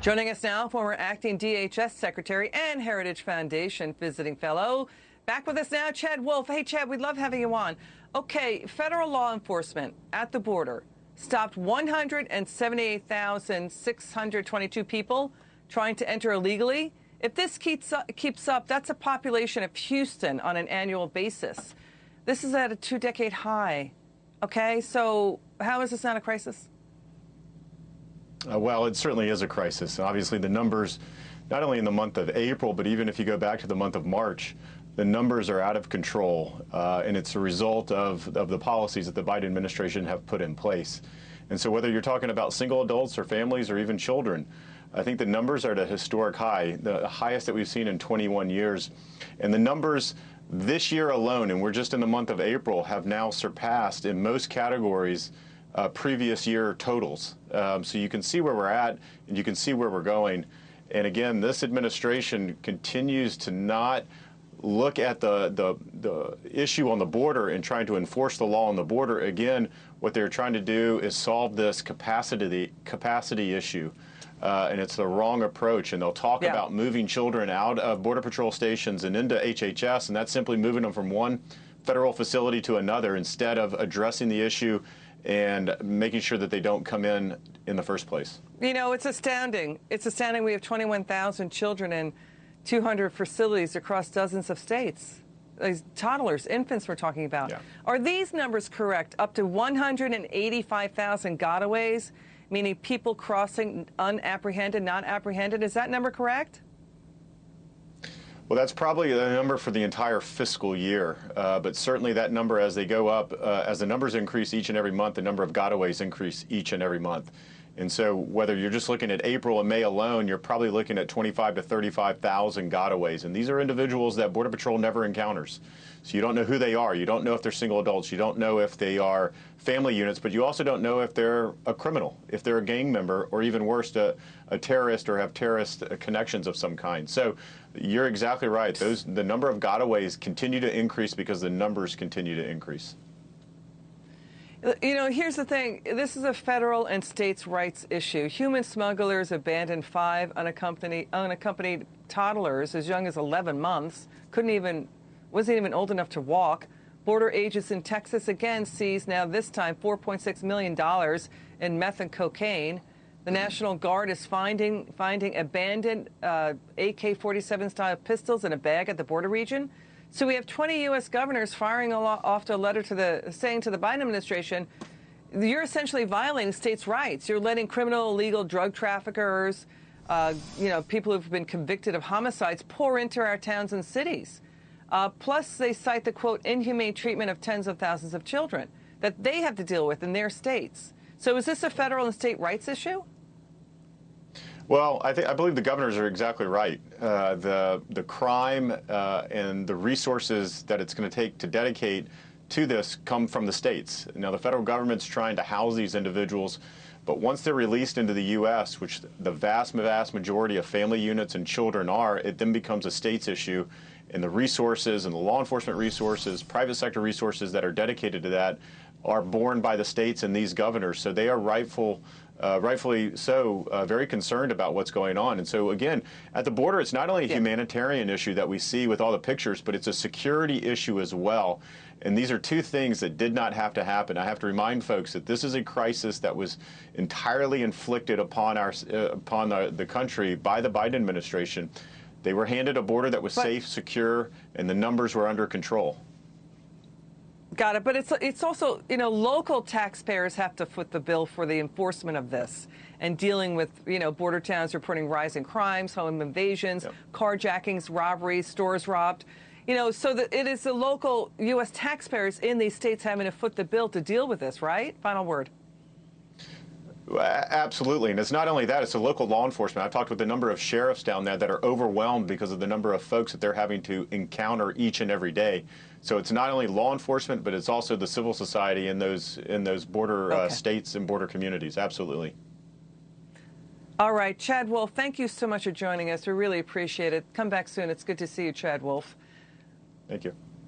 Joining us now, former acting DHS Secretary and Heritage Foundation visiting fellow. Back with us now, Chad Wolf. Hey, Chad, we'd love having you on. Okay, federal law enforcement at the border stopped 178,622 people trying to enter illegally. If this keeps up, that's a population of Houston on an annual basis. This is at a 2-decade high. Okay, so how is this not a crisis? Well, it certainly is a crisis. Obviously, the numbers, not only in the month of April, but even if you go back to the month of March, the numbers are out of control, and it's a result of the policies that the Biden administration have put in place. And so whether you're talking about single adults or families or even children, I think the numbers are at a historic high, the highest that we've seen in 21 years. And the numbers this year alone, and we're just in the month of April, have now surpassed in most categories previous year totals. So you can see where we're at and you can see where we're going. And again, this administration continues to not look at the issue on the border and trying to enforce the law on the border. Again, what they're trying to do is solve this capacity issue. And it's the wrong approach. And they'll talk about moving children out of Border Patrol stations and into HHS, and that's simply moving them from one federal facility to another instead of addressing the issue and making sure that they don't come in the first place. You know, it's astounding. It's astounding. We have 21,000 children in 200 facilities across dozens of states. These toddlers, infants we're talking about. Yeah. Are these numbers correct? Up to 185,000 gotaways, meaning people crossing unapprehended, not apprehended. Is that number correct? Well, that's probably the number for the entire fiscal year, but certainly that number, as they go up, as the numbers increase each and every month, the number of gotaways increase each and every month. And so whether you're just looking at April and May alone, you're probably looking at 25,000 to 35,000 gotaways. And these are individuals that Border Patrol never encounters. So you don't know who they are. You don't know if they're single adults. You don't know if they are family units, but you also don't know if they're a criminal, if they're a gang member, or even worse, a terrorist or have terrorist connections of some kind. So you're exactly right. The number of gotaways continue to increase because the numbers continue to increase. You know, here's the thing. This is a federal and states' rights issue. Human smugglers abandoned 5 unaccompanied toddlers as young as 11 months. Wasn't even old enough to walk. Border agents in Texas again seized, now this time, $4.6 million in meth and cocaine. The National Guard is finding abandoned AK-47 style pistols in a bag at the border region. So we have 20 U.S. governors firing off to a letter saying to the Biden administration, you're essentially violating states' rights. You're letting criminal, illegal drug traffickers, people who've been convicted of homicides pour into our towns and cities. Plus, they cite the, quote, inhumane treatment of tens of thousands of children that they have to deal with in their states. So is this a federal and state rights issue? Well, I believe the governors are exactly right. The crime and the resources that it's going to take to dedicate to this come from the states. Now, the federal government's trying to house these individuals, but once they're released into the U.S., which the vast majority of family units and children are, it then becomes a states issue. And the resources and the law enforcement resources, private sector resources that are dedicated to that are borne by the states and these governors. So they are rightfully so, very concerned about what's going on. And so, again, at the border, it's not only a humanitarian issue that we see with all the pictures, but it's a security issue as well. And these are two things that did not have to happen. I have to remind folks that this is a crisis that was entirely inflicted upon the country by the Biden administration. They were handed a border that was safe, secure, and the numbers were under control. Got it. But it's also, local taxpayers have to foot the bill for the enforcement of this and dealing with, border towns reporting rising crimes, home invasions, carjackings, robberies, stores robbed. So that it is the local U.S. taxpayers in these states having to foot the bill to deal with this, right? Final word. Absolutely. And it's not only that, it's the local law enforcement. I've talked with a number of sheriffs down there that are overwhelmed because of the number of folks that they're having to encounter each and every day. So it's not only law enforcement, but it's also the civil society in those border states and border communities. Absolutely. All right. Chad Wolf, thank you so much for joining us. We really appreciate it. Come back soon. It's good to see you, Chad Wolf. Thank you.